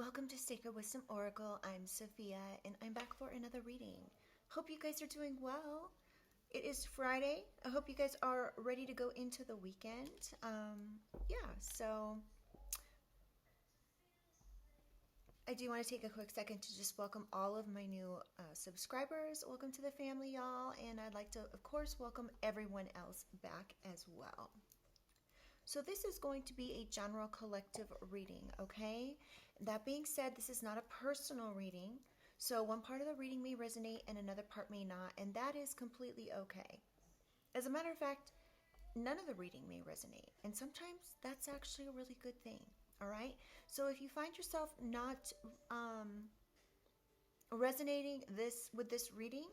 Welcome to Sacred Wisdom Oracle. I'm Sophia and I'm back for another reading. Hope you guys are doing well. It is Friday. I hope you guys are ready to go into the weekend. So I do want to take a quick second to just welcome all of my new subscribers. Welcome to the family, y'all. And I'd like to, of course, welcome everyone else back as well. So this is going to be a general collective reading, okay? That being said, this is not a personal reading. So one part of the reading may resonate and another part may not, and that is completely okay. As a matter of fact, none of the reading may resonate, and sometimes that's actually a really good thing, all right? So if you find yourself not resonating with this reading,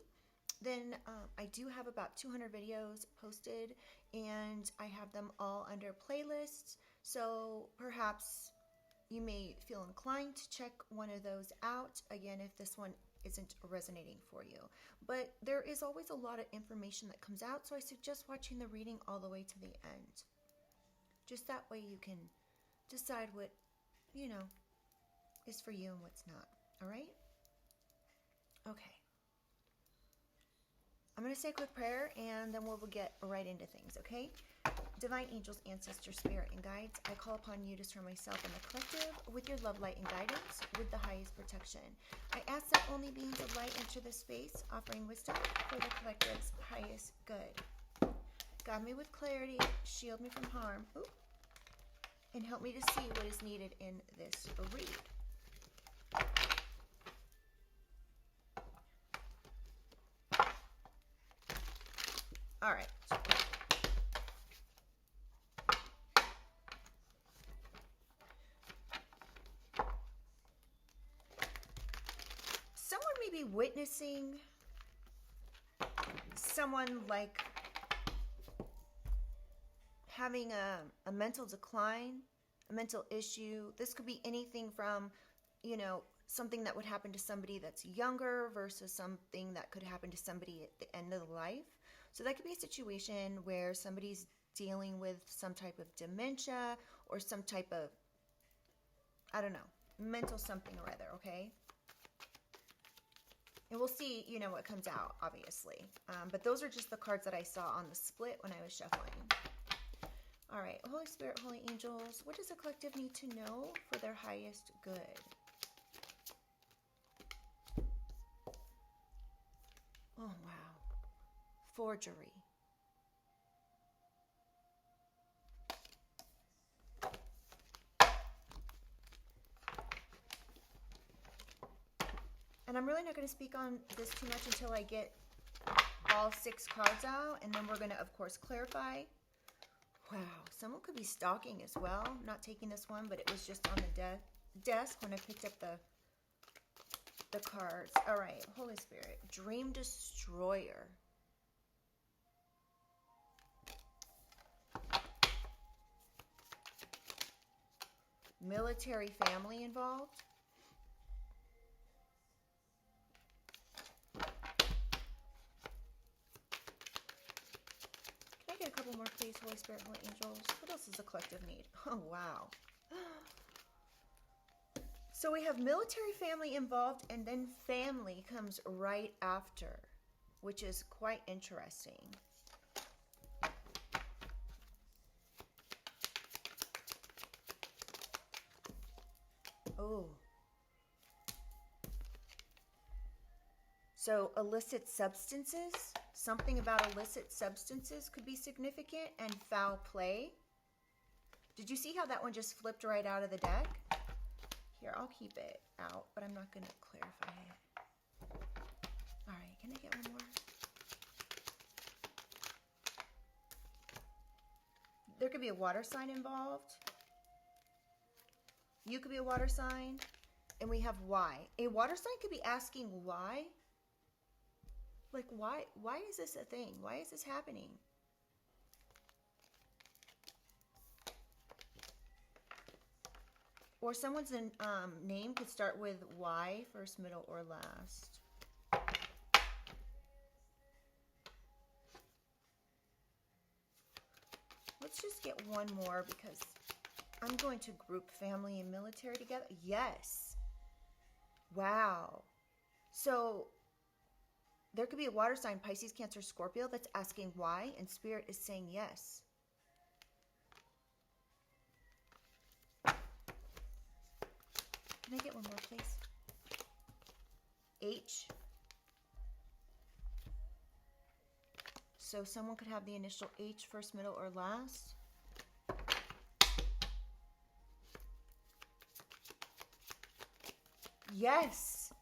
then I do have about 200 videos posted, and I have them all under playlists. So perhaps you may feel inclined to check one of those out, again, if this one isn't resonating for you. But there is always a lot of information that comes out, so I suggest watching the reading all the way to the end. Just that way you can decide what, is for you and what's not. All right? Okay. I'm going to say a quick prayer, and then we'll get right into things, okay? Divine angels, ancestors, spirit, and guides, I call upon you to surround myself and the collective with your love, light, and guidance, with the highest protection. I ask that only beings of light enter this space, offering wisdom for the collective's highest good. Guide me with clarity, shield me from harm, and help me to see what is needed in this read. All right. Someone may be witnessing someone like having a mental decline, a mental issue. This could be anything from, something that would happen to somebody that's younger versus something that could happen to somebody at the end of life. So that could be a situation where somebody's dealing with some type of dementia or some type of, mental something or other, okay? And we'll see, what comes out, obviously. But those are just the cards that I saw on the split when I was shuffling. All right, Holy Spirit, Holy Angels, what does the collective need to know for their highest good? Oh, wow. Forgery. And I'm really not going to speak on this too much until I get all 6 cards out, and then we're going to, of course, clarify. Wow, someone could be stalking as well. I'm not taking this one, but it was just on the desk when I picked up the cards. All right, Holy Spirit, Dream Destroyer. Military family involved. Can I get a couple more, please, Holy Spirit, Holy Angels? What else does the collective need? Oh, wow. So we have military family involved, and then family comes right after, which is quite interesting. Oh. So illicit substances, something about illicit substances could be significant, and foul play. Did you see how that one just flipped right out of the deck? Here, I'll keep it out, but I'm not going to clarify it. All right, can I get one more? There could be a water sign involved. You could be a water sign. And we have why. A water sign could be asking why. Like, why is this a thing? Why is this happening? Or someone's name could start with Y, first, middle, or last. Let's just get one more because I'm going to group family and military together. Yes. Wow. So there could be a water sign, Pisces, Cancer, Scorpio, that's asking why, and Spirit is saying yes. Can I get one more, please? H. So someone could have the initial H, first, middle, or last. Yes.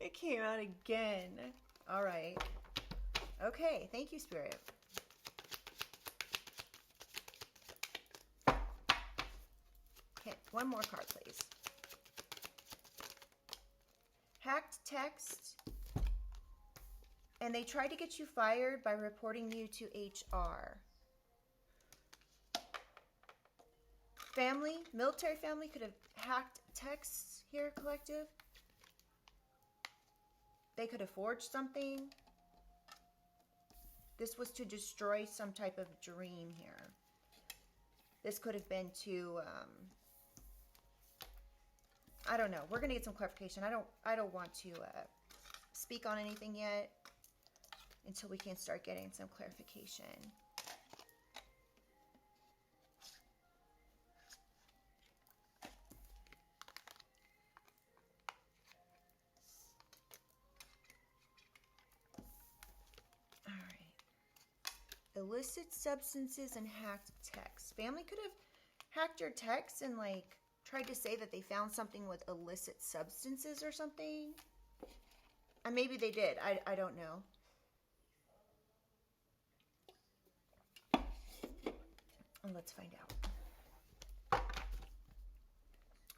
It came out again. All right. Okay. Thank you, Spirit. Okay. One more card, please. Hacked text. And they tried to get you fired by reporting you to HR. Family, military family could have hacked texts here, collective. They could have forged something. This was to destroy some type of dream here. This could have been to, I don't know. We're gonna get some clarification. I don't want to speak on anything yet until we can start getting some clarification. Illicit substances and hacked texts. Family could have hacked your texts and like tried to say that they found something with illicit substances or something. And maybe they did. I don't know. And let's find out.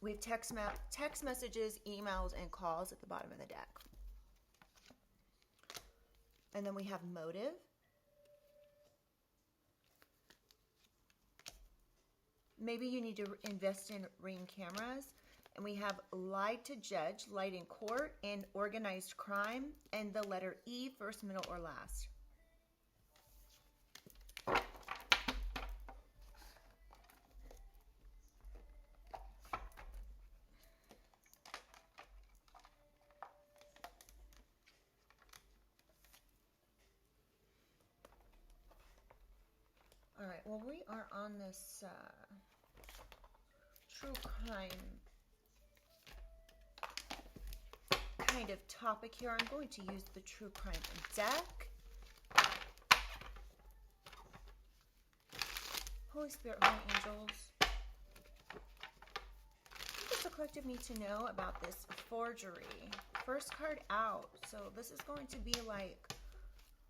We have text messages, emails, and calls at the bottom of the deck. And then we have motive. Maybe you need to invest in Ring cameras. And we have lied to judge, lied in court, and organized crime, and the letter E, first, middle, or last. All right, well, we are on this true crime kind of topic here. I'm going to use the true crime deck. Holy Spirit, Holy Angels. What does the collective need to know about this forgery? First card out. So this is going to be like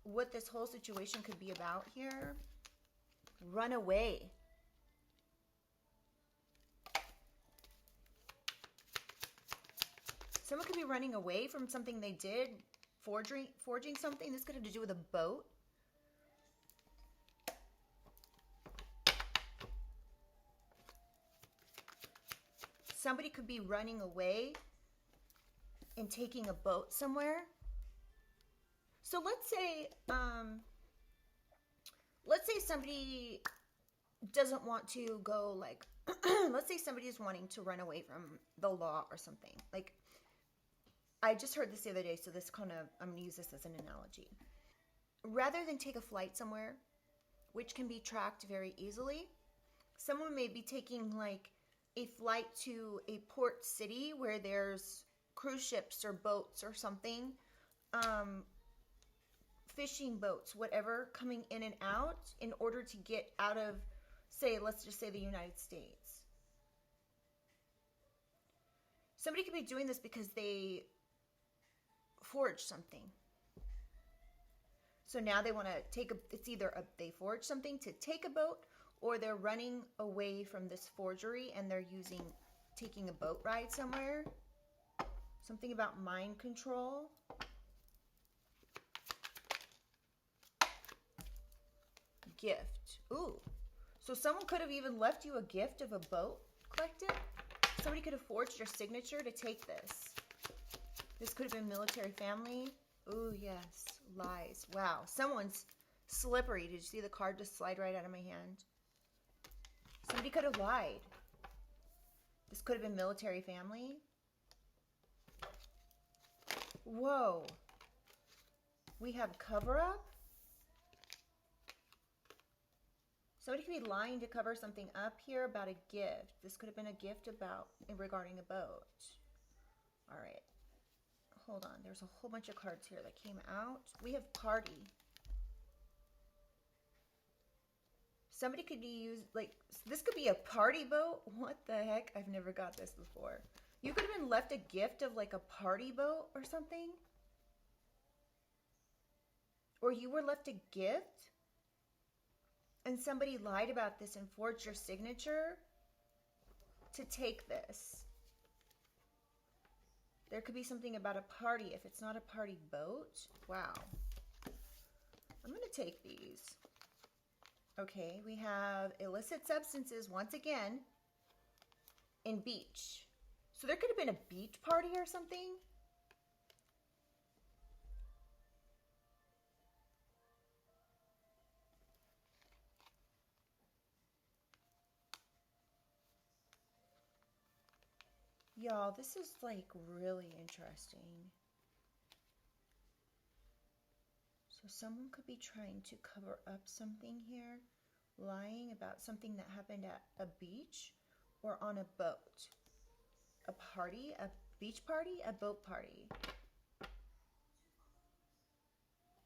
what this whole situation could be about here. Run away. Someone could be running away from something they did, forging something. This could have to do with a boat. Somebody could be running away and taking a boat somewhere. So let's say somebody doesn't want to go like, let's say somebody is wanting to run away from the law or something. Like, I just heard this the other day, so this kind of, I'm going to use this as an analogy. Rather than take a flight somewhere, which can be tracked very easily, someone may be taking like a flight to a port city where there's cruise ships or boats or something, fishing boats, whatever, coming in and out in order to get out of, say, let's just say the United States. Somebody could be doing this because they forged something. So now they want to take it's either they forged something to take a boat, or they're running away from this forgery and they're taking a boat ride somewhere. Something about mind control. Gift. Ooh. So someone could have even left you a gift of a boat, collective. Somebody could have forged your signature to take this. This could have been military family. Ooh, yes. Lies. Wow. Someone's slippery. Did you see the card just slide right out of my hand? Somebody could have lied. This could have been military family. Whoa. We have cover-up. Somebody could be lying to cover something up here about a gift. This could have been a gift about regarding a boat. All right. Hold on. There's a whole bunch of cards here that came out. We have party. Somebody could use, like, this could be a party boat. What the heck? I've never got this before. You could have been left a gift of, like, a party boat or something. Or you were left a gift and somebody lied about this and forged your signature to take this. There could be something about a party if it's not a party boat. Wow. I'm going to take these. Okay, we have illicit substances once again in beach. So there could have been a beach party or something. Y'all, this is like really interesting. So someone could be trying to cover up something here, lying about something that happened at a beach or on a boat. A party, a beach party, a boat party.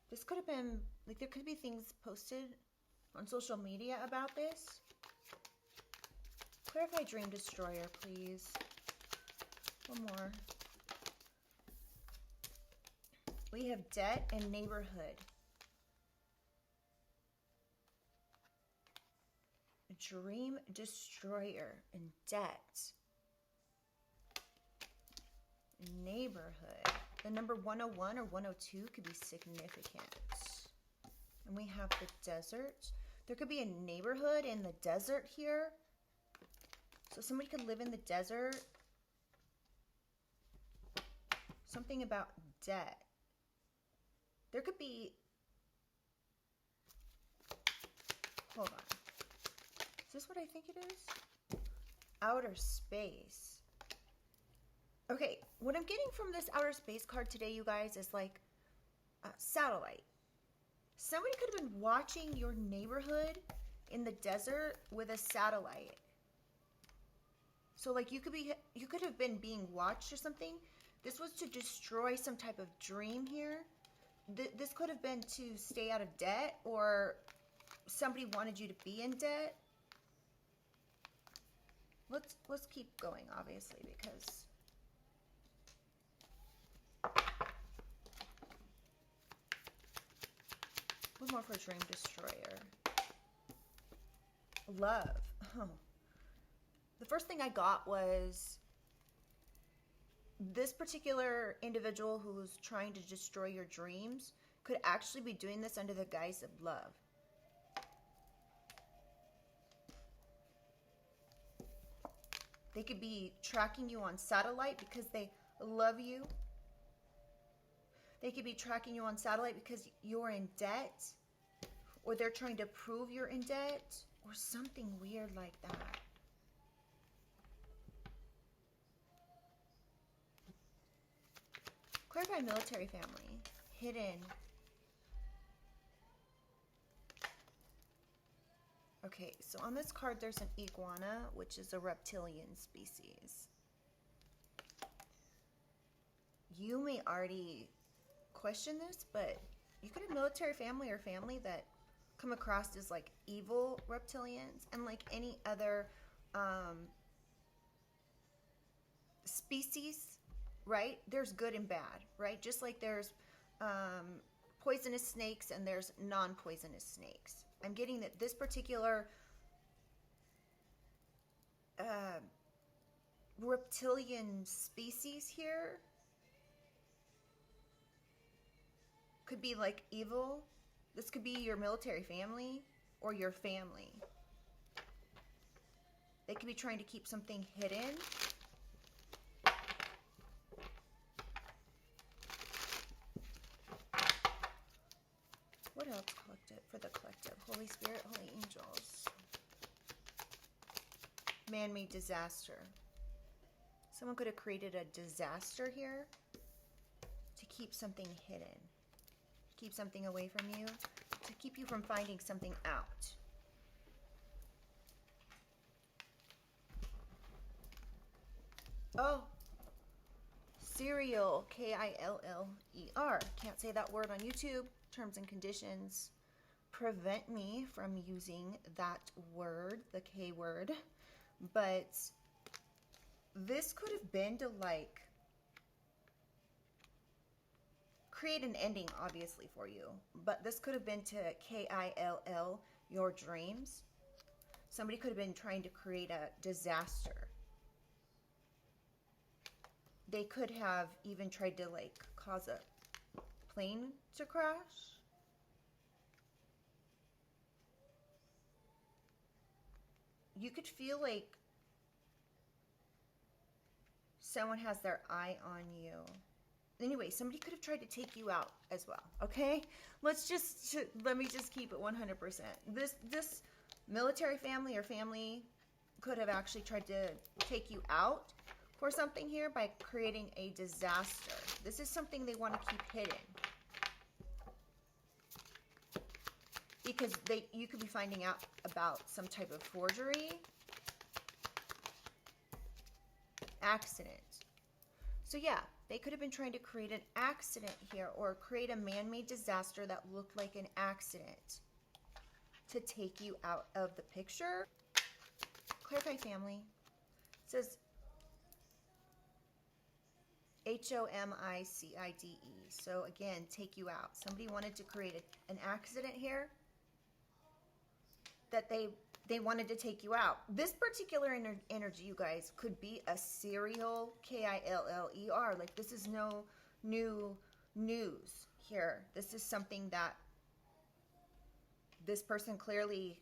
This could have been, like, there could be things posted on social media about this. Clarify Dream Destroyer, please. One more. We have debt and neighborhood. Dream Destroyer and debt. Neighborhood. The number 101 or 102 could be significant. And we have the desert. There could be a neighborhood in the desert here. So somebody could live in the desert. Something about debt. There could be... Hold on. Is this what I think it is? Outer space. Okay, what I'm getting from this outer space card today, you guys, is like a satellite. Somebody could have been watching your neighborhood in the desert with a satellite. So like you could have been being watched or something. This was to destroy some type of dream here. This could have been to stay out of debt, or somebody wanted you to be in debt. Let's keep going, obviously, because one more for Dream Destroyer. Love. Oh. The first thing I got was this particular individual who's trying to destroy your dreams could actually be doing this under the guise of love. They could be tracking you on satellite because they love you. They could be tracking you on satellite because you're in debt, or they're trying to prove you're in debt, or something weird like that. Clarify military family. Hidden. Okay, so on this card there's an iguana, which is a reptilian species. You may already question this, but you could have military family or family that come across as like evil reptilians, and like any other species, right? There's good and bad, right? Just like there's poisonous snakes and there's non-poisonous snakes. I'm getting that this particular reptilian species here could be like evil. This could be your military family or your family. They could be trying to keep something hidden. What else collective for the collective? Holy Spirit, Holy Angels. Man-made disaster. Someone could have created a disaster here to keep something hidden, keep something away from you, to keep you from finding something out. Oh, serial, K-I-L-L-E-R. Can't say that word on YouTube. Terms and conditions prevent me from using that word, the K word. But this could have been to like create an ending, obviously, for you. But this could have been to K-I-L-L, your dreams. Somebody could have been trying to create a disaster. They could have even tried to like cause a plane to crash. You could feel like someone has their eye on you. Anyway, somebody could have tried to take you out as well, okay? Let me just keep it 100%. This military family or family could have actually tried to take you out for something here by creating a disaster. This is something they want to keep hidden. Because you could be finding out about some type of forgery, accident. So yeah, they could have been trying to create an accident here or create a man-made disaster that looked like an accident to take you out of the picture. Clarify family. It says H-O-M-I-C-I-D-E. So again, take you out. Somebody wanted to create an accident here that they wanted to take you out. This particular energy, you guys, could be a serial, K-I-L-L-E-R. Like, this is no new news here. This is something that this person clearly,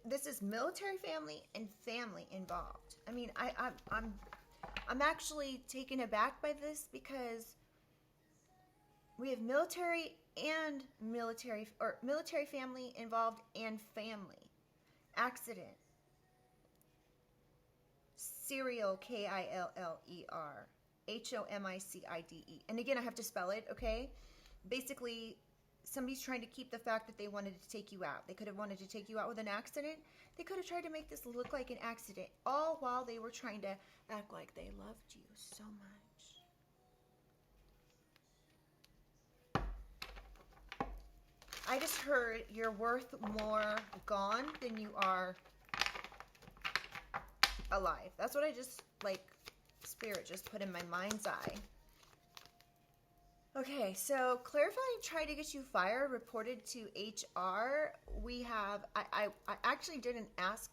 this is military family and family involved. I mean, I'm actually taken aback by this because we have military and military family involved and family. Accident. Serial, K-I-L-L-E-R. H-O-M-I-C-I-D-E. And again, I have to spell it, okay? Basically, somebody's trying to keep the fact that they wanted to take you out. They could have wanted to take you out with an accident. They could have tried to make this look like an accident, all while they were trying to act like they loved you so much. I just heard you're worth more gone than you are alive. That's what I just, like, spirit just put in my mind's eye. Okay, so clarify, try to get you fired, reported to HR. We have, I actually didn't ask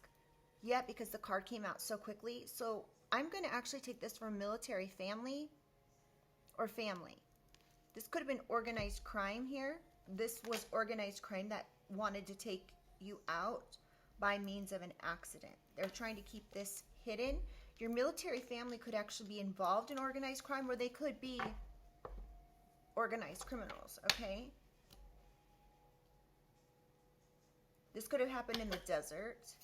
yet because the card came out so quickly. So I'm going to actually take this for military family or family. This could have been organized crime here. This was organized crime that wanted to take you out by means of an accident. They're trying to keep this hidden. Your military family could actually be involved in organized crime, or they could be organized criminals, okay? This could have happened in the desert.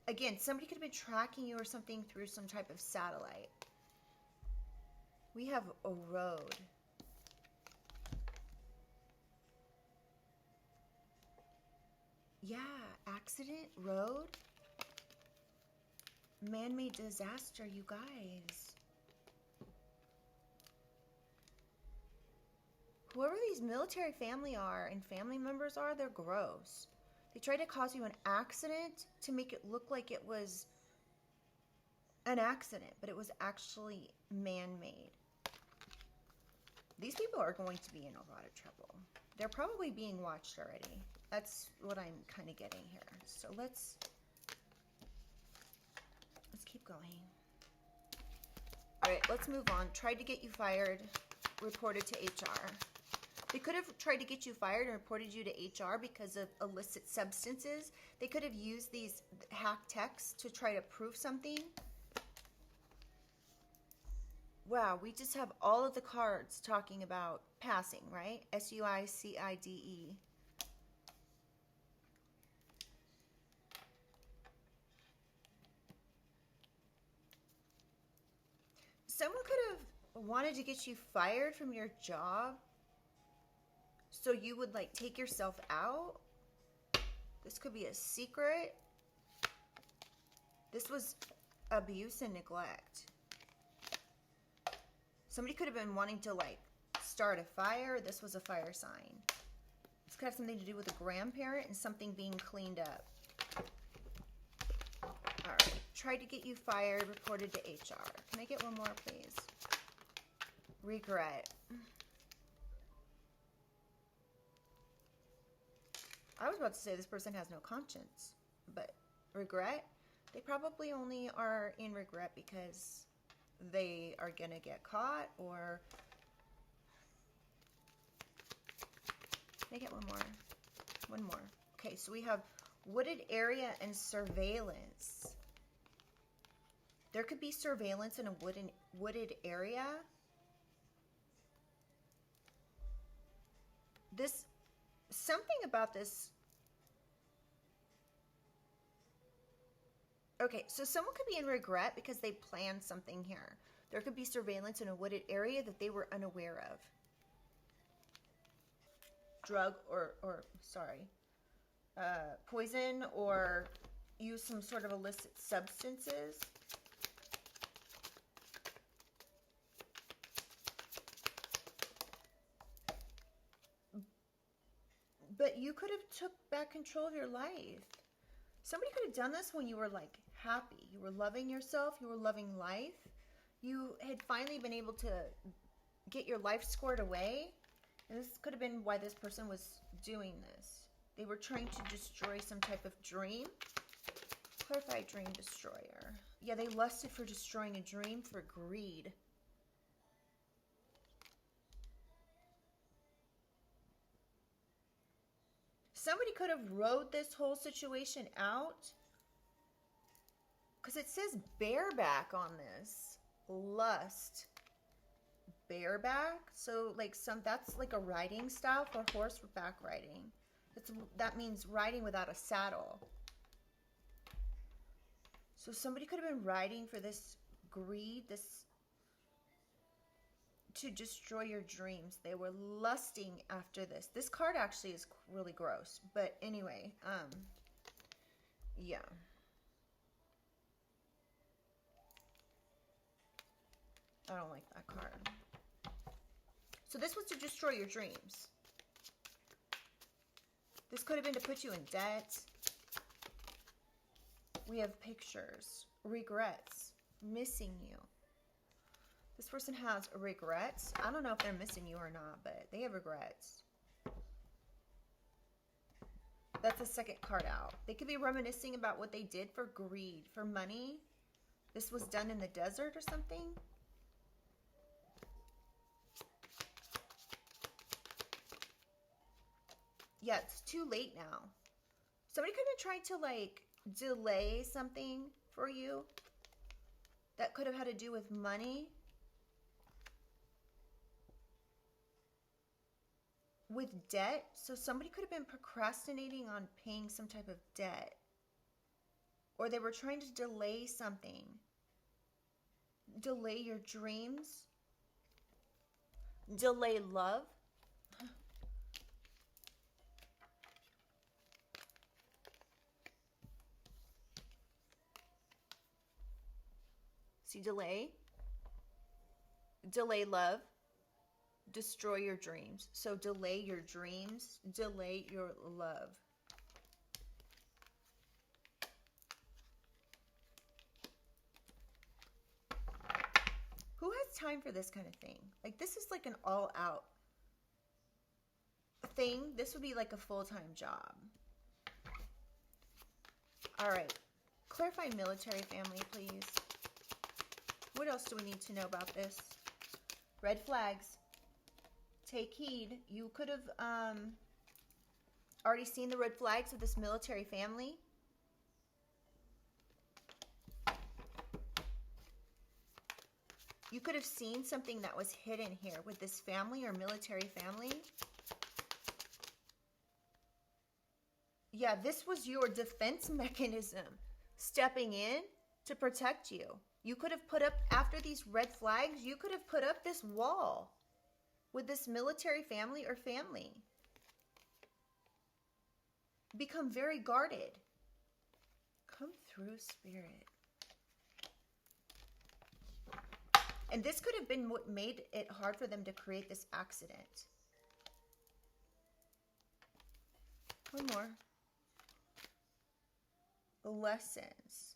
Again, somebody could have been tracking you or something through some type of satellite. We have a road. Yeah, accident, road, man-made disaster, you guys. Whoever these military family are and family members are, they're gross. They tried to cause you an accident to make it look like it was an accident, but it was actually man-made. These people are going to be in a lot of trouble. They're probably being watched already. That's what I'm kind of getting here. So let's keep going. All right, let's move on. Tried to get you fired, reported to HR. They could have tried to get you fired and reported you to HR because of illicit substances. They could have used these hack texts to try to prove something. Wow, we just have all of the cards talking about passing, right? S-U-I-C-I-D-E. Someone could have wanted to get you fired from your job so you would like take yourself out. This could be a secret. This was abuse and neglect. Somebody could have been wanting to like start a fire. This was a fire sign. This could have something to do with a grandparent and something being cleaned up. All right. Tried to get you fired, reported to HR. Can I get one more, please? Regret. I was about to say this person has no conscience, but regret? They probably only are in regret because they are going to get caught, or... Can I get one more? One more. Okay, so we have wooded area and surveillance. There could be surveillance in a wooded area. Something about this. Okay, so someone could be in regret because they planned something here. There could be surveillance in a wooded area that they were unaware of. Drug or poison, or use some sort of illicit substances. But you could have took back control of your life. Somebody could have done this when you were like happy. You were loving yourself. You were loving life. You had finally been able to get your life squared away. And this could have been why this person was doing this. They were trying to destroy some type of dream. Clarify dream destroyer. Yeah, they lusted for destroying a dream for greed. Somebody could have rode this whole situation out. Because it says bareback on this. Lust. Bareback. So like that's like a riding style for horseback riding. That means riding without a saddle. So somebody could have been riding for this greed, to destroy your dreams. They were lusting after this. This card actually is really gross. But anyway, yeah. I don't like that card. So this was to destroy your dreams. This could have been to put you in debt. We have pictures, regrets, missing you. This person has regrets. I don't know if they're missing you or not, but they have regrets. That's the second card out. They could be reminiscing about what they did for greed, for money. This was done in the desert or something. Yeah, it's too late now. Somebody could have tried to like delay something for you that could have had to do with money. With debt. So somebody could have been procrastinating on paying some type of debt. Or they were trying to delay something. Delay your dreams. Delay love. See, delay love, destroy your dreams. So delay your dreams, delay your love. Who has time for this kind of thing? Like, this is like an all-out thing. This would be like a full-time job. All right. Clarify military family, please. What else do we need to know about this? Red flags. Take heed. You could have already seen the red flags of this military family. You could have seen something that was hidden here with this family or military family. Yeah, this was your defense mechanism. Stepping in to protect you. You could have put up, after these red flags, you could have put up this wall with this military family or family. Become very guarded. Come through, Spirit. And this could have been what made it hard for them to create this accident. One more. Lessons.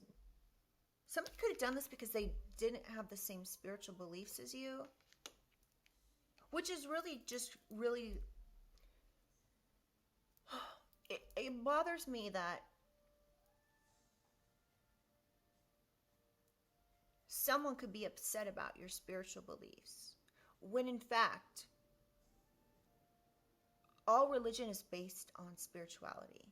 Somebody could have done this because they didn't have the same spiritual beliefs as you. Which is really just really... It bothers me that someone could be upset about your spiritual beliefs, when in fact, all religion is based on spirituality.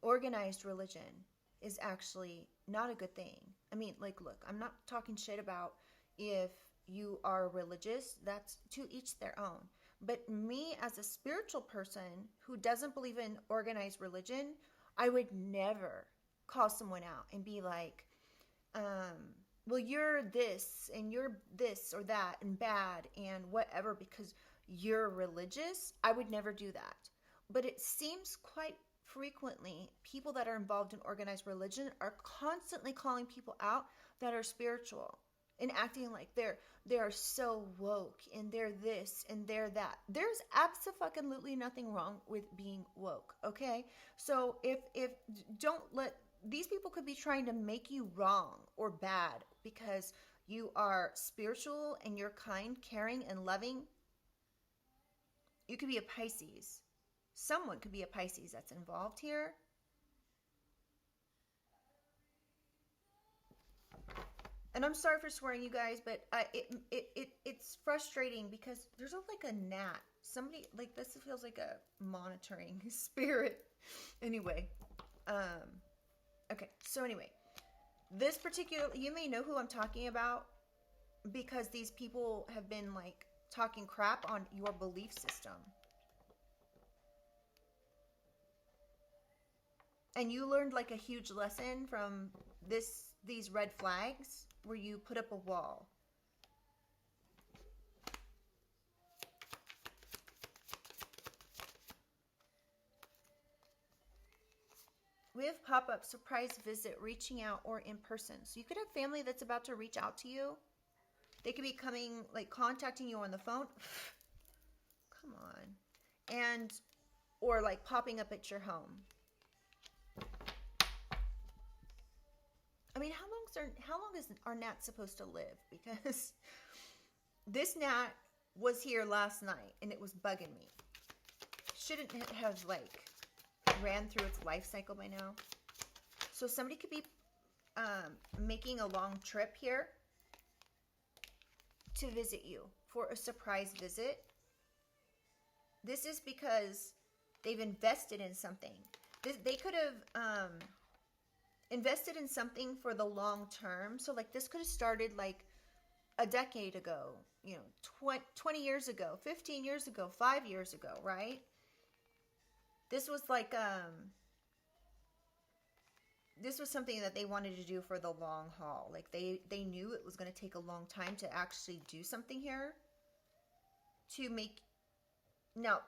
Organized religion is actually not a good thing. I mean, like, look, I'm not talking shit about if you are religious. That's to each their own. But me as a spiritual person who doesn't believe in organized religion, I would never call someone out and be like, well, you're this and you're this or that and bad and whatever because you're religious. I would never do that. But it seems quite frequently people that are involved in organized religion are constantly calling people out that are spiritual and acting like they are so woke and they're this and they're that. There's absolutely nothing wrong with being woke, okay? So if don't let these people could be trying to make you wrong or bad because you are spiritual and you're kind, caring, and loving. You could be a Pisces. Someone could be a Pisces that's involved here. And I'm sorry for swearing, you guys, but it's frustrating because there's like a gnat. Somebody, like, this feels like a monitoring spirit. Anyway, okay, so anyway, this particular, you may know who I'm talking about because these people have been like talking crap on your belief system. And you learned like a huge lesson from these red flags where you put up a wall. We have pop-up, surprise visit, reaching out, or in person. So you could have family that's about to reach out to you. They could be coming, like contacting you on the phone. Come on. And, or like popping up at your home. I mean, how long is our gnat supposed to live? Because this gnat was here last night and it was bugging me. Shouldn't it have like ran through its life cycle by now? So somebody could be making a long trip here to visit you for a surprise visit. This is because they've invested in something. They could have invested in something for the long term. So like this could have started like a decade ago, you know, 20 years ago, 15 years ago, 5 years ago, right? This was like, this was something that they wanted to do for the long haul. Like they knew it was going to take a long time to actually do something here to make, now,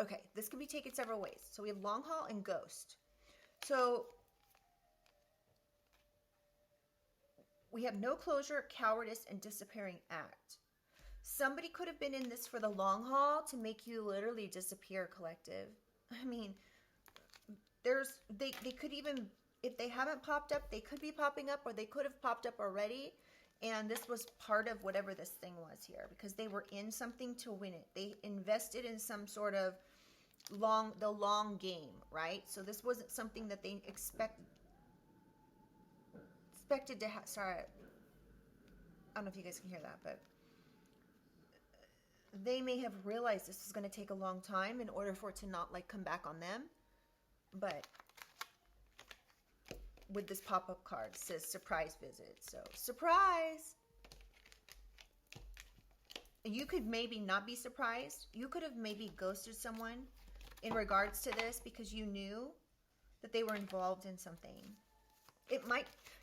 okay, this can be taken several ways. So we have long haul and ghost. So we have no closure, cowardice, and disappearing act. Somebody could have been in this for the long haul to make you literally disappear, collective. I mean, they could even, if they haven't popped up, they could be popping up, or they could have popped up already. And this was part of whatever this thing was here, because they were in something to win it. They invested in some sort of the long game, right? So this wasn't something that they expected to have. Sorry, I don't know if you guys can hear that, but they may have realized this is going to take a long time in order for it to not like come back on them. But with this pop-up card, it says surprise visit. So surprise. You could maybe not be surprised. You could have maybe ghosted someone in regards to this because you knew that they were involved in something.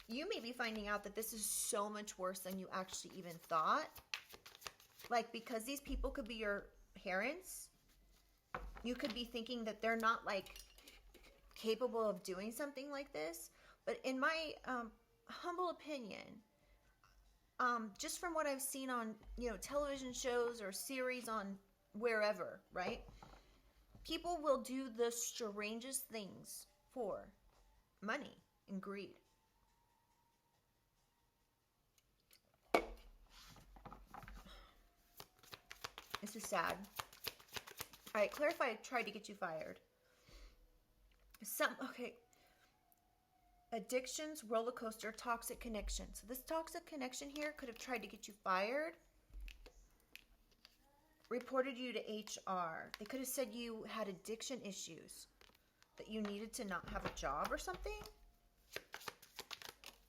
you may be finding out that this is so much worse than you actually even thought. Like, because these people could be your parents, you could be thinking that they're not, like, capable of doing something like this. But in my humble opinion, just from what I've seen on, television shows or series on wherever, right? People will do the strangest things for money and greed. This is sad. All right, clarify. Tried to get you fired. Okay. Addictions, roller coaster, toxic connection. So this toxic connection here could have tried to get you fired. Reported you to HR. They could have said you had addiction issues, that you needed to not have a job or something.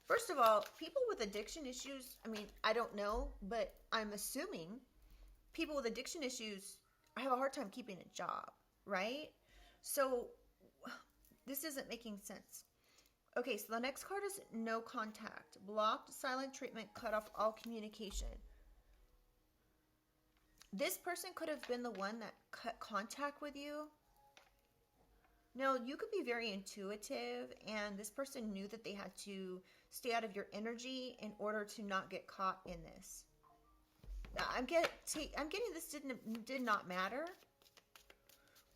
First of all, people with addiction issues, I mean, I don't know, but I'm assuming people with addiction issues have a hard time keeping a job, right? So this isn't making sense. Okay, so the next card is no contact. Blocked, silent treatment, cut off all communication. This person could have been the one that cut contact with you. No, you could be very intuitive, and this person knew that they had to stay out of your energy in order to not get caught in this. I'm getting this did not matter.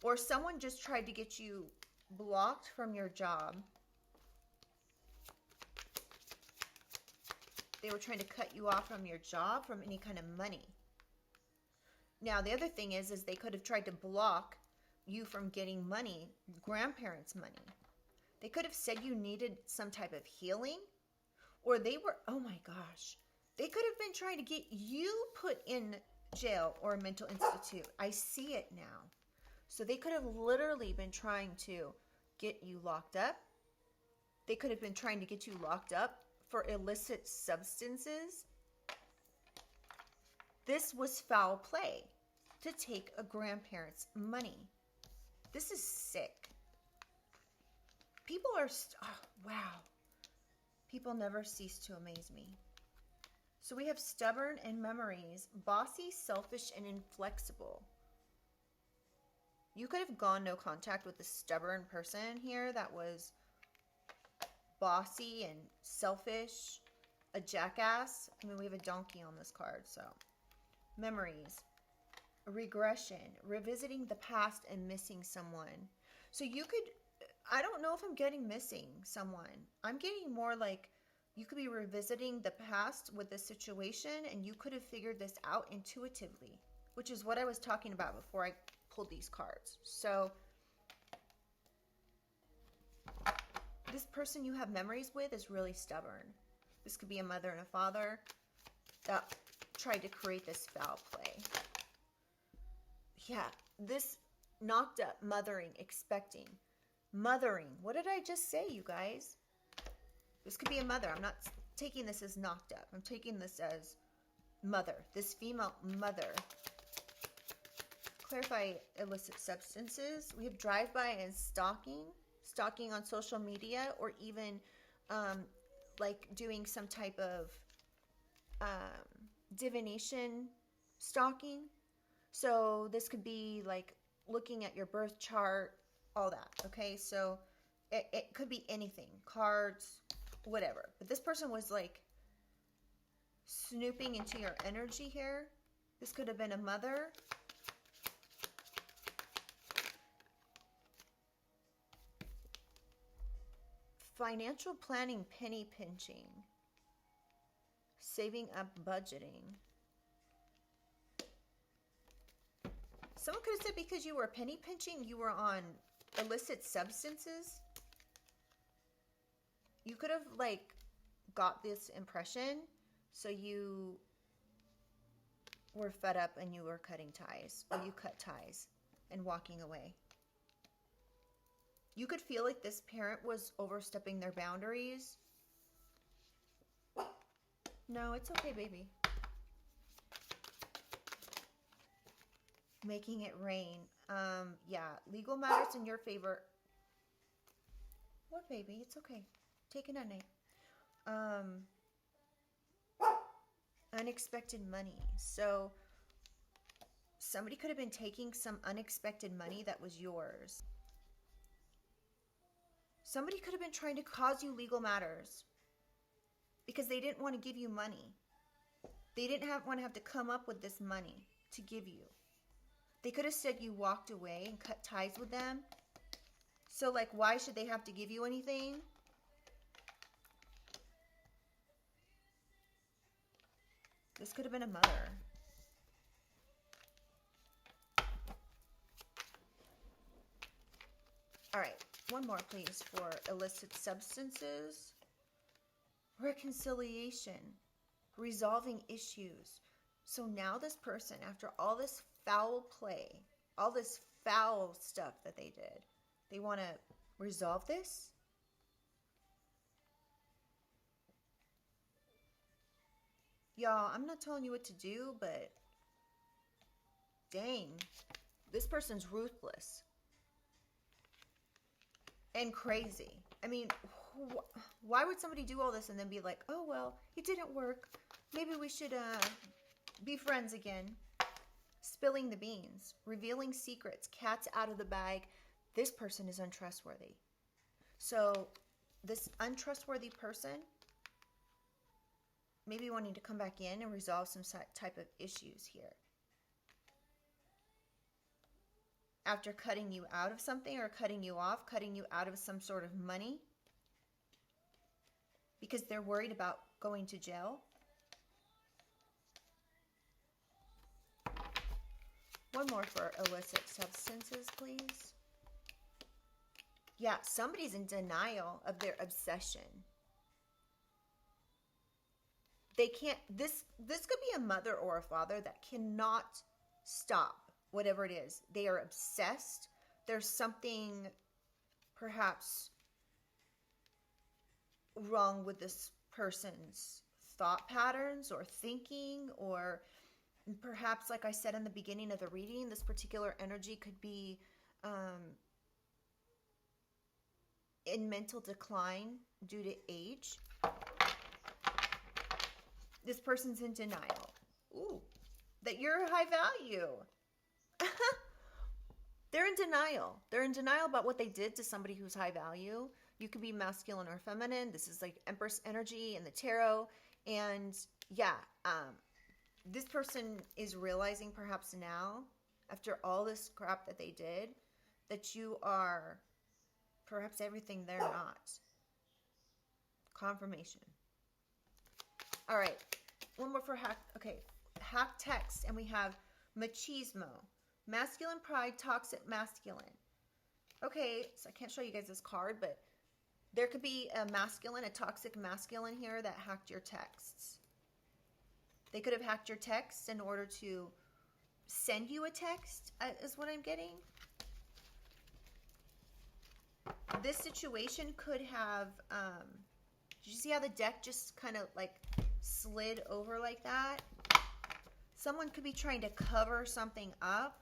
Or someone just tried to get you blocked from your job. They were trying to cut you off from your job, from any kind of money. Now, the other thing is they could have tried to block you from getting money, grandparents' money. They could have said you needed some type of healing, or they were, oh my gosh, they could have been trying to get you put in jail or a mental institute. I see it now. So they could have literally been trying to get you locked up. They could have been trying to get you locked up for illicit substances. This was foul play to take a grandparent's money. This is sick. People are, wow. People never cease to amaze me. So we have stubborn and memories, bossy, selfish, and inflexible. You could have gone no contact with a stubborn person here that was bossy and selfish, a jackass. I mean, we have a donkey on this card, so. Memories, regression, revisiting the past and missing someone. So you could, I don't know if I'm getting missing someone. I'm getting more like you could be revisiting the past with this situation, and you could have figured this out intuitively, which is what I was talking about before I pulled these cards. So this person you have memories with is really stubborn. This could be a mother and a father that tried to create this foul play. Yeah, this knocked up, mothering, expecting. Mothering. What did I just say, you guys? This could be a mother. I'm not taking this as knocked up. I'm taking this as mother. This female mother. Clarify illicit substances. We have drive-by and stalking. Stalking on social media, or even like doing some type of divination stalking. So this could be like looking at your birth chart, all that. Okay, so it could be anything, cards, whatever. But this person was like snooping into your energy here. This could have been a mother. Financial planning, penny pinching. Saving up, budgeting. Someone could have said because you were penny pinching, you were on illicit substances. You could have like got this impression, so you were fed up and you were cutting ties, or you cut ties and walking away. You could feel like this parent was overstepping their boundaries. No, it's okay, baby. Making it rain. Yeah, legal matters in your favor. What, baby? It's okay. Take it at night. Unexpected money. So somebody could have been taking some unexpected money that was yours. Somebody could have been trying to cause you legal matters because they didn't want to give you money. They didn't want to have to come up with this money to give you. They could have said you walked away and cut ties with them. So, like, why should they have to give you anything? This could have been a mother. All right, one more, please, for illicit substances. Reconciliation. Resolving issues. So now this person, after all this foul play, all this foul stuff that they did, they want to resolve this? Y'all, I'm not telling you what to do, but dang, this person's ruthless and crazy. I mean, why would somebody do all this and then be like, oh, well, it didn't work. Maybe we should be friends again. Spilling the beans, revealing secrets, cats out of the bag. This person is untrustworthy. So this untrustworthy person maybe wanting to come back in and resolve some type of issues here. After cutting you out of something or cutting you off, cutting you out of some sort of money because they're worried about going to jail. One more for illicit substances, please. Yeah, somebody's in denial of their obsession. They can't, this could be a mother or a father that cannot stop whatever it is. They are obsessed. There's something perhaps wrong with this person's thought patterns or thinking, or perhaps, like I said in the beginning of the reading, this particular energy could be in mental decline due to age. This person's in denial. Ooh, that you're high value. They're in denial. They're in denial about what they did to somebody who's high value. You could be masculine or feminine. This is like Empress energy in the tarot. And yeah, this person is realizing perhaps now, after all this crap that they did, that you are perhaps everything they're not. Confirmation. All right, one more for hack. Okay, hack text, and we have machismo, masculine pride, toxic masculine. Okay, so I can't show you guys this card, but there could be a masculine, a toxic masculine here that hacked your texts. They could have hacked your texts in order to send you a text, is what I'm getting. This situation could have, did you see how the deck just kind of like slid over like that? Someone could be trying to cover something up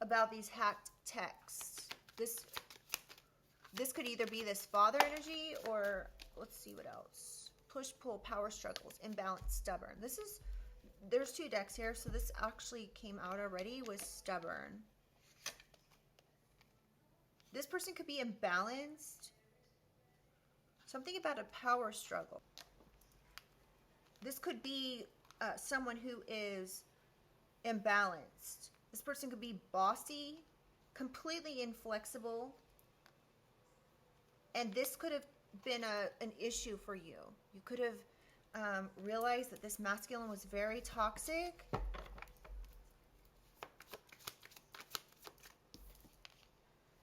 about these hacked texts. This could either be this father energy, or let's see what else. Push, pull, power struggles, imbalanced, stubborn. There's two decks here, so this actually came out already with stubborn. This person could be imbalanced. Something about a power struggle. This could be someone who is imbalanced. This person could be bossy, completely inflexible, and this could have been an issue for you. You could have realized that this masculine was very toxic.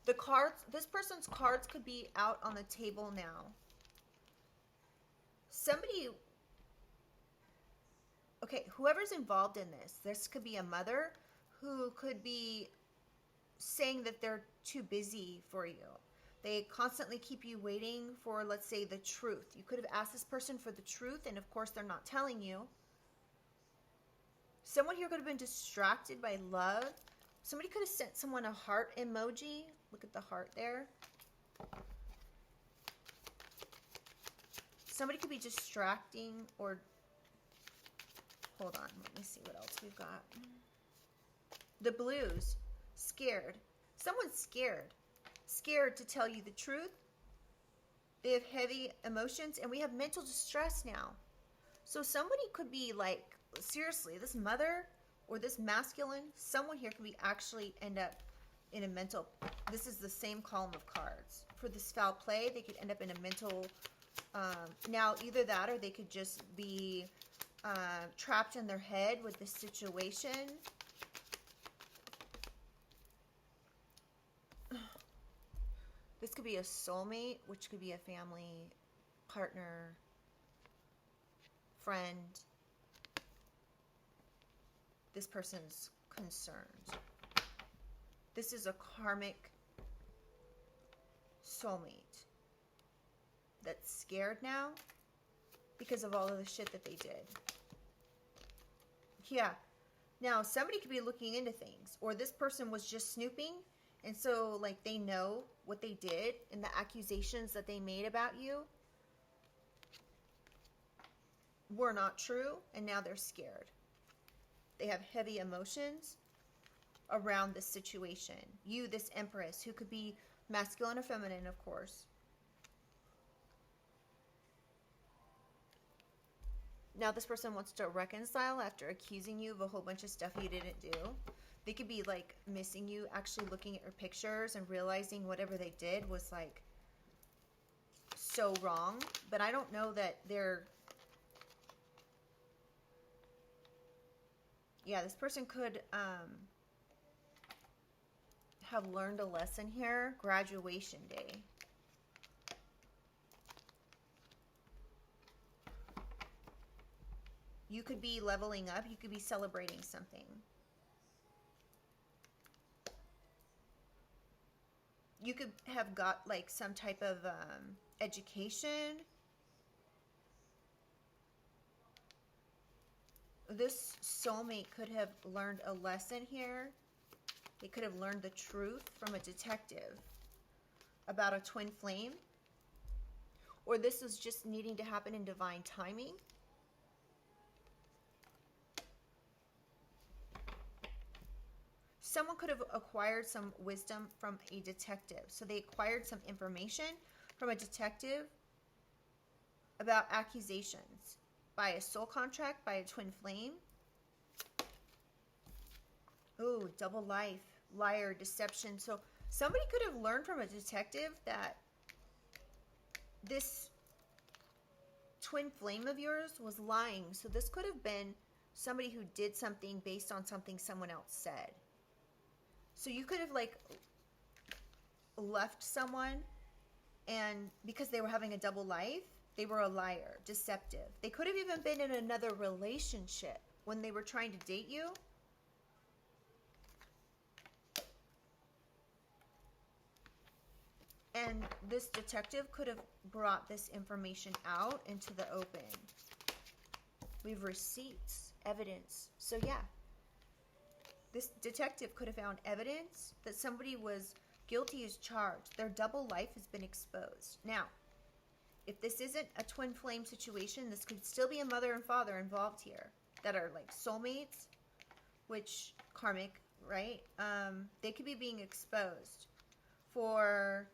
The cards, this person's cards could be out on the table now. Somebody, okay, whoever's involved in this could be a mother who could be saying that they're too busy for you. They constantly keep you waiting for, let's say, the truth. You could have asked this person for the truth, and of course they're not telling you. Someone here could have been distracted by love. Somebody could have sent someone a heart emoji. Look at the heart there. somebody could be distracting or... Hold on, let me see what else we've got. The blues, scared. Someone's scared. Scared to tell you the truth. They have heavy emotions, and we have mental distress now. So somebody could be like, seriously, this mother or this masculine, someone here could be actually end up in a mental... This is the same column of cards. For this foul play, they could end up in a mental... now, either that or they could just be trapped in their head with this situation. This could be a soulmate, which could be a family, partner, friend. This person's concerned. This is a karmic soulmate that's scared now because of all of the shit that they did. Yeah. Now, somebody could be looking into things, or this person was just snooping, and so, like, they know what they did and the accusations that they made about you were not true, and now they're scared. They have heavy emotions around this situation. You, this Empress, who could be masculine or feminine, of course. Now this person wants to reconcile after accusing you of a whole bunch of stuff you didn't do. They could be like missing you, actually looking at your pictures and realizing whatever they did was like so wrong. But I don't know that they're... Yeah, this person could have learned a lesson here. Graduation day. You could be leveling up. You could be celebrating something. You could have got like some type of education. This soulmate could have learned a lesson here. They could have learned the truth from a detective about a twin flame. Or this is just needing to happen in divine timing. Someone could have acquired some wisdom from a detective. So they acquired some information from a detective about accusations by a soul contract, by a twin flame. Oh, double life, liar, deception. So somebody could have learned from a detective that this twin flame of yours was lying. So this could have been somebody who did something based on something someone else said. So you could have like left someone, and because they were having a double life, they were a liar, deceptive. They could have even been in another relationship when they were trying to date you. And this detective could have brought this information out into the open. We have receipts, evidence. So yeah. This detective could have found evidence that somebody was guilty as charged. Their double life has been exposed. Now, if this isn't a twin flame situation, this could still be a mother and father involved here that are like soulmates, which karmic, right? They could be being exposed for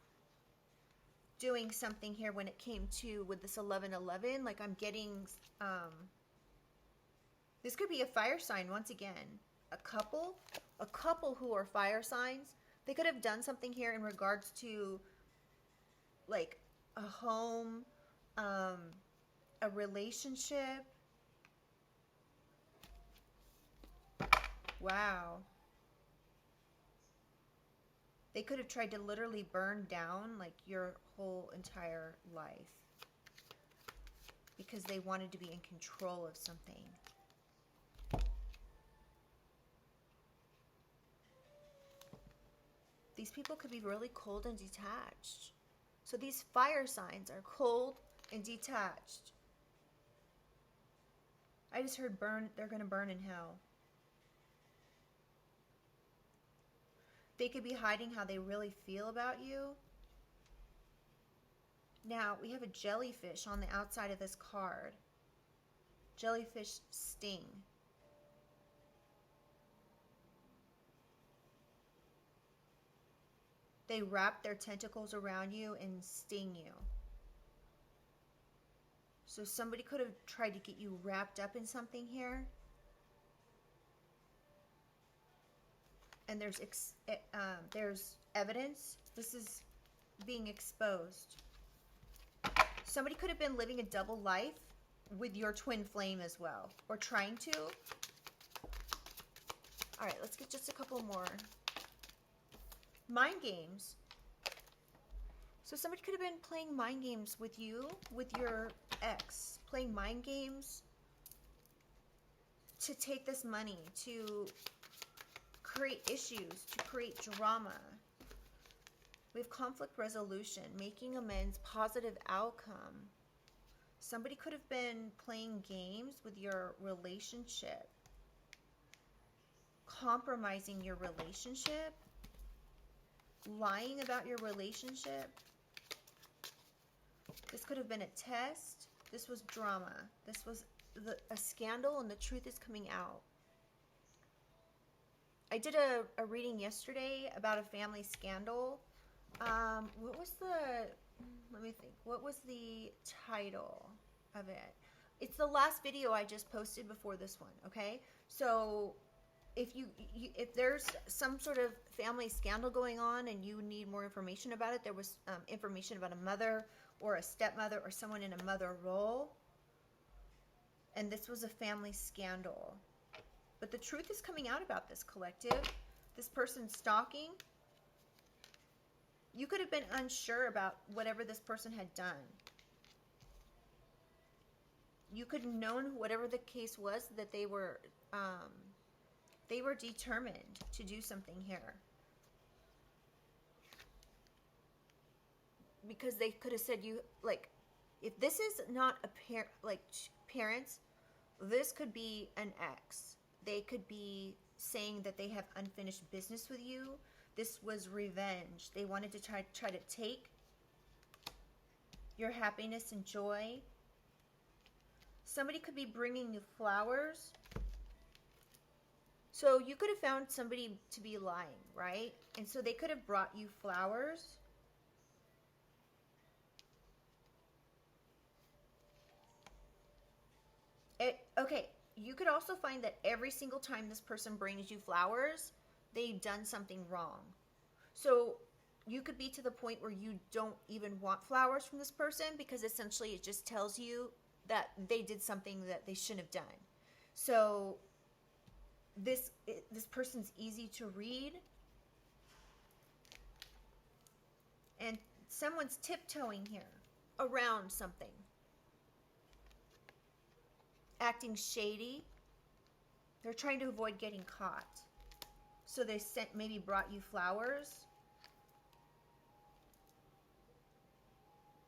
doing something here when it came to with this 1111. Like I'm getting, this could be a fire sign once again. A couple who are fire signs, they could have done something here in regards to like a home, a relationship. Wow. They could have tried to literally burn down like your whole entire life because they wanted to be in control of something. These people could be really cold and detached. So these fire signs are cold and detached. I just heard burn, they're going to burn in hell. They could be hiding how they really feel about you. Now, we have a jellyfish on the outside of this card. Jellyfish sting. They wrap their tentacles around you and sting you. So somebody could have tried to get you wrapped up in something here. And there's evidence. This is being exposed. Somebody could have been living a double life with your twin flame as well, or trying to. All right, let's get just a couple more. Mind games. So somebody could have been playing mind games with you, with your ex, playing mind games to take this money, to create issues, to create drama. We have conflict resolution, making amends, positive outcome. Somebody could have been playing games with your relationship, compromising your relationship, lying about your relationship. This could have been a test. This was drama. This was a scandal, and the truth is coming out. I did a reading yesterday about a family scandal. What was the, let me think, what was the title of it? It's the last video I just posted before this one, okay? So if if there's some sort of family scandal going on and you need more information about it, there was information about a mother or a stepmother or someone in a mother role. And this was a family scandal. But the truth is coming out about this collective. This person stalking. You could have been unsure about whatever this person had done. You could have known, whatever the case was, that they were determined to do something here. Because they could have said, you, like, if this is not a parents, this could be an ex. They could be saying that they have unfinished business with you. This was revenge. They wanted to try to take your happiness and joy. Somebody could be bringing you flowers. So you could have found somebody to be lying, right? And so they could have brought you flowers. Okay, you could also find that every single time this person brings you flowers, they've done something wrong. So you could be to the point where you don't even want flowers from this person, because essentially it just tells you that they did something that they shouldn't have done. So this person's easy to read, and someone's tiptoeing here around something, acting shady. They're trying to avoid getting caught. So they maybe brought you flowers.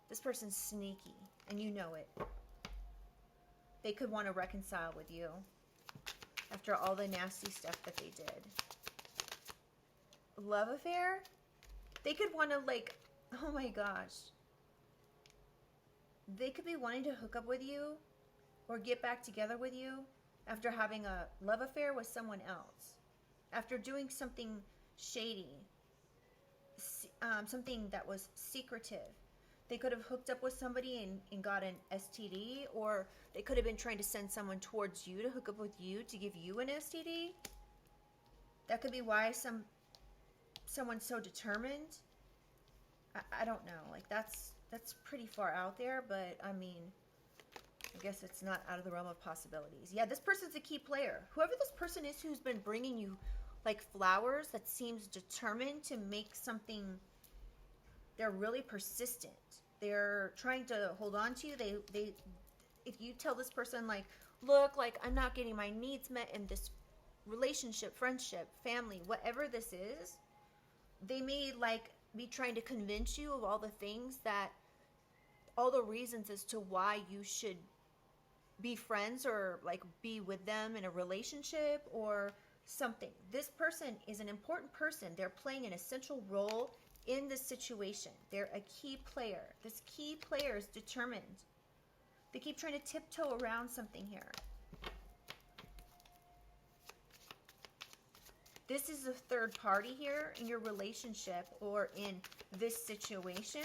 This person's sneaky, and you know it. They could want to reconcile with you after all the nasty stuff that they did. Love affair? They could want to, like, oh my gosh. They could be wanting to hook up with you or get back together with you after having a love affair with someone else. After doing something shady, something that was secretive. They could have hooked up with somebody and got an STD, or they could have been trying to send someone towards you to hook up with you to give you an STD. That could be why someone's so determined. I don't know. Like, that's pretty far out there, but I mean, I guess it's not out of the realm of possibilities. Yeah, this person's a key player. Whoever this person is who's been bringing you like flowers, that seems determined to make something. They're really persistent. They're trying to hold on to you. They if you tell this person, like, look, like, I'm not getting my needs met in this relationship, friendship, family, whatever this is, they may, like, be trying to convince you of all the things that, all the reasons as to why you should be friends or, like, be with them in a relationship or something. This person is an important person. They're playing an essential role in this situation. They're a key player. This key player is determined. They keep trying to tiptoe around something here. This is a third party here in your relationship or in this situation.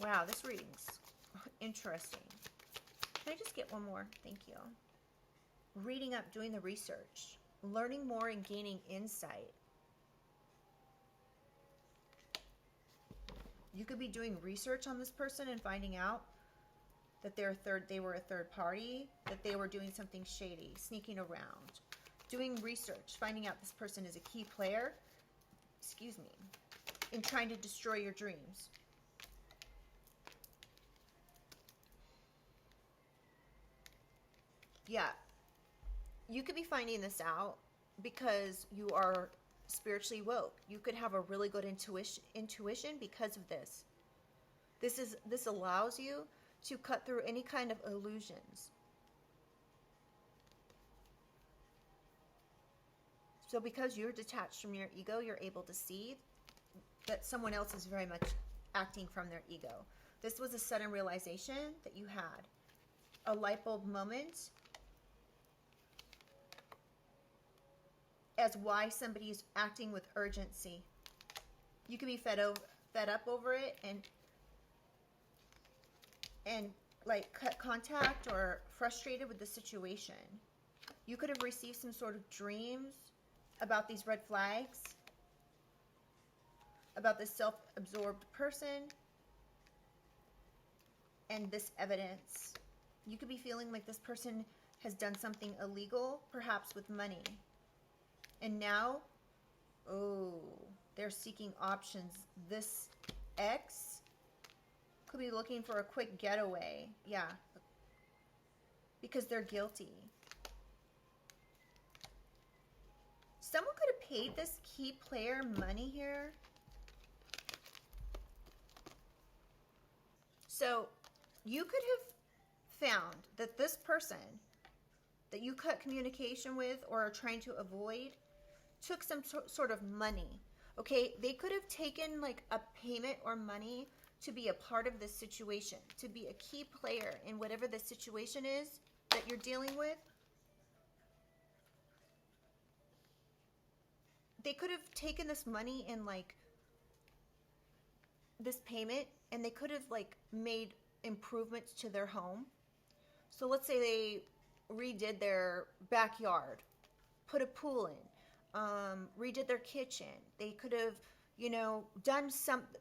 Wow, this reading's interesting. Can I just get one more? Thank you. Reading up, doing the research, learning more and gaining insight. You could be doing research on this person and finding out that they were a third party, that they were doing something shady, sneaking around, doing research, finding out this person is a key player, excuse me, in trying to destroy your dreams. Yeah, you could be finding this out because you are spiritually woke. You could have a really good intuition because of this. This allows you to cut through any kind of illusions. So because you're detached from your ego, you're able to see that someone else is very much acting from their ego. This was a sudden realization that you had. A light bulb moment as why somebody is acting with urgency. You could be fed up over it and like cut contact or frustrated with the situation. You could have received some sort of dreams about these red flags, about this self-absorbed person, and this evidence. You could be feeling like this person has done something illegal, perhaps with money. And now, oh, they're seeking options. This ex could be looking for a quick getaway. Yeah. Because they're guilty. Someone could have paid this key player money here. So you could have found that this person that you cut communication with or are trying to avoid took some sort of money. Okay, they could have taken like a payment or money to be a part of this situation, to be a key player in whatever the situation is that you're dealing with. They could have taken this money and like this payment, and they could have like made improvements to their home. So let's say they redid their backyard, put a pool in, redid their kitchen. They could have,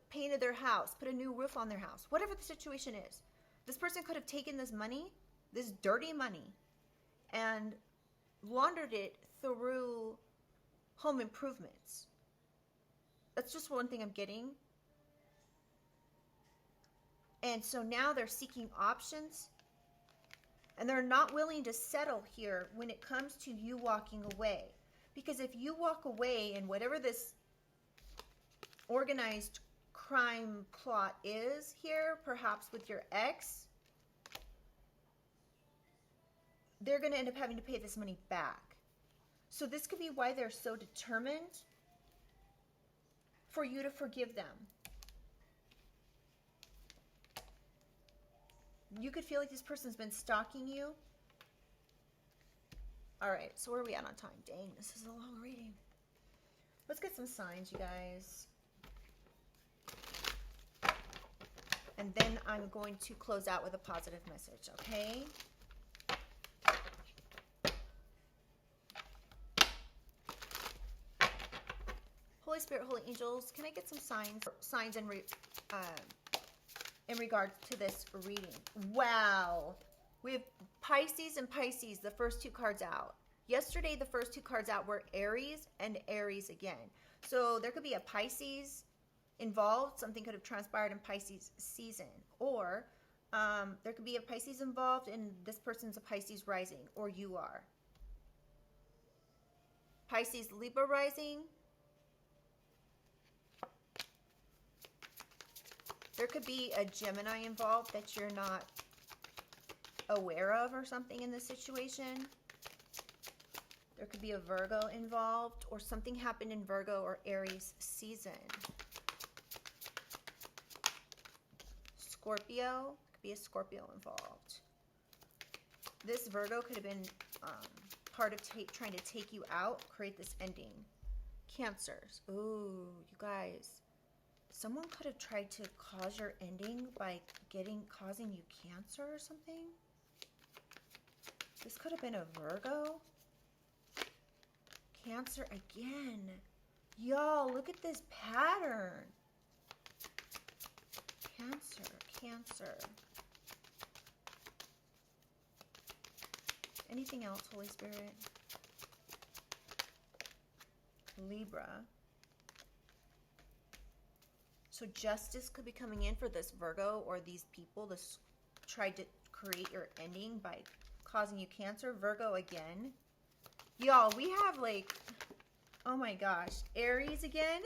painted their house, put a new roof on their house, whatever the situation is. This person could have taken this money, this dirty money, and laundered it through home improvements. That's just one thing I'm getting. And so now they're seeking options, and they're not willing to settle here when it comes to you walking away. Because if you walk away and whatever this organized crime plot is here, perhaps with your ex, they're going to end up having to pay this money back. So this could be why they're so determined for you to forgive them. You could feel like this person's been stalking you. All right, so where are we at on time? Dang, this is a long reading. Let's get some signs, you guys. And then I'm going to close out with a positive message, okay? Holy Spirit, Holy Angels, can I get some signs in regards to this reading? Wow. We have Pisces and Pisces, the first two cards out. Yesterday, the first two cards out were Aries and Aries again. So there could be a Pisces involved. Something could have transpired in Pisces season. Or there could be a Pisces involved and this person's a Pisces rising, or you are. Pisces, Libra rising. There could be a Gemini involved that you're not aware of or something in this situation. There could be a Virgo involved, or something happened in Virgo or Aries season. Scorpio, could be a Scorpio involved. This Virgo could have been part of trying to take you out, create this ending. Cancers. Ooh, you guys. Someone could have tried to cause your ending by causing you cancer or something. This could have been a Virgo. Cancer again. Y'all, look at this pattern. Cancer, Cancer. Anything else, Holy Spirit? Libra. So justice could be coming in for this Virgo or these people that tried to create your ending by causing you cancer. Virgo again. Y'all, we have like, oh my gosh, Aries again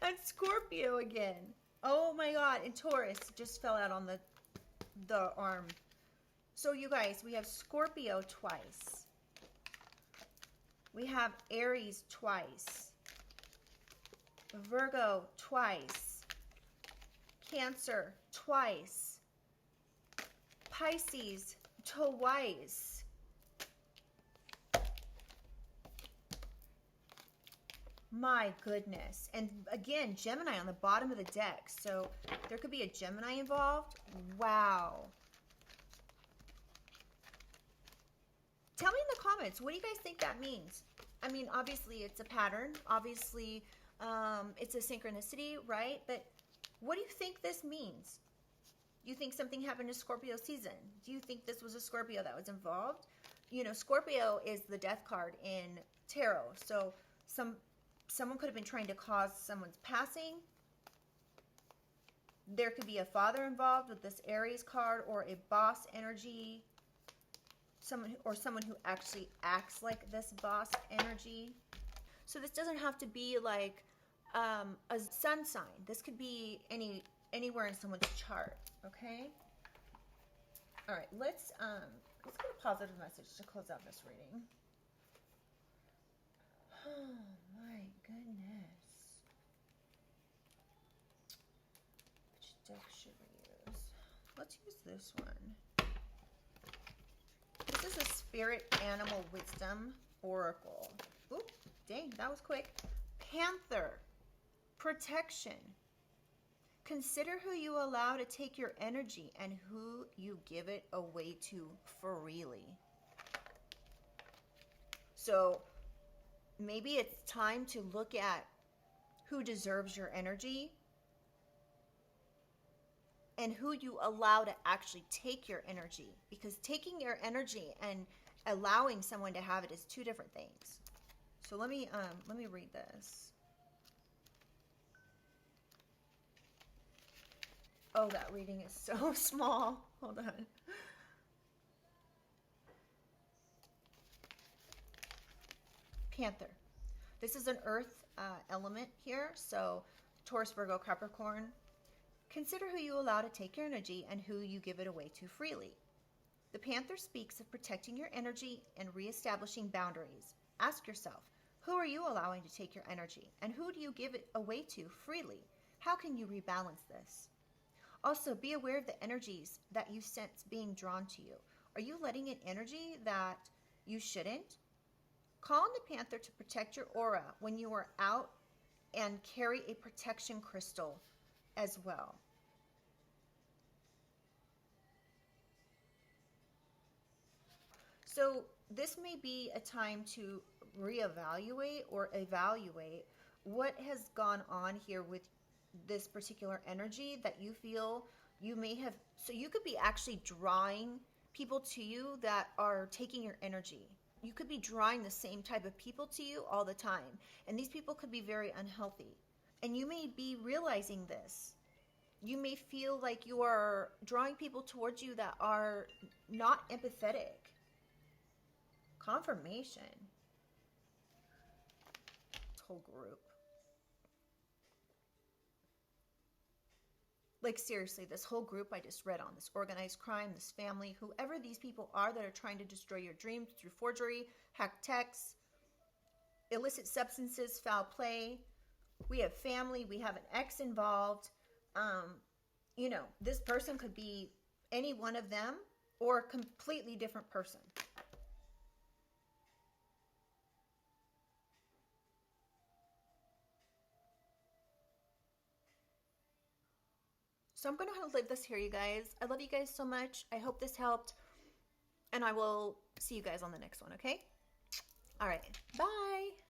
and Scorpio again. Oh my God, and Taurus just fell out on the arm. So you guys, we have Scorpio twice. We have Aries twice. Virgo twice. Cancer twice. Pisces twice. My goodness. And again, Gemini on the bottom of the deck. So there could be a Gemini involved. Wow. Tell me in the comments, what do you guys think that means? I mean, obviously it's a pattern. Obviously it's a synchronicity, right? But what do you think this means? Do you think something happened to Scorpio season? Do you think this was a Scorpio that was involved? You know, Scorpio is the death card in tarot. So someone could have been trying to cause someone's passing. There could be a father involved with this Aries card, or a boss energy. Someone who actually acts like this boss energy. So this doesn't have to be like a sun sign. This could be anywhere in someone's chart. Okay. All right. Let's get a positive message to close out this reading. Oh my goodness. Which deck should we use? Let's use this one. This is a Spirit Animal Wisdom Oracle. Oop, dang, that was quick. Panther. Protection. Consider who you allow to take your energy and who you give it away to freely. So maybe it's time to look at who deserves your energy and who you allow to actually take your energy. Because taking your energy and allowing someone to have it is two different things. So let me read this. Oh, that reading is so small. Hold on. Panther. This is an earth element here. So Taurus, Virgo, Capricorn. Consider who you allow to take your energy and who you give it away to freely. The Panther speaks of protecting your energy and reestablishing boundaries. Ask yourself, who are you allowing to take your energy and who do you give it away to freely? How can you rebalance this? Also, be aware of the energies that you sense being drawn to you. Are you letting in energy that you shouldn't? Call on the Panther to protect your aura when you are out, and carry a protection crystal as well. So this may be a time to reevaluate or evaluate what has gone on here with this particular energy that you feel you may have. So you could be actually drawing people to you that are taking your energy. You could be drawing the same type of people to you all the time. And these people could be very unhealthy. And you may be realizing this. You may feel like you are drawing people towards you that are not empathetic. Confirmation. This whole group. Like seriously, this whole group I just read on, this organized crime, this family, whoever these people are that are trying to destroy your dreams through forgery, hack texts, illicit substances, foul play. We have family. We have an ex involved. You know, this person could be any one of them or a completely different person. So I'm going to leave this here, you guys. I love you guys so much. I hope this helped. And I will see you guys on the next one, okay? All right. Bye.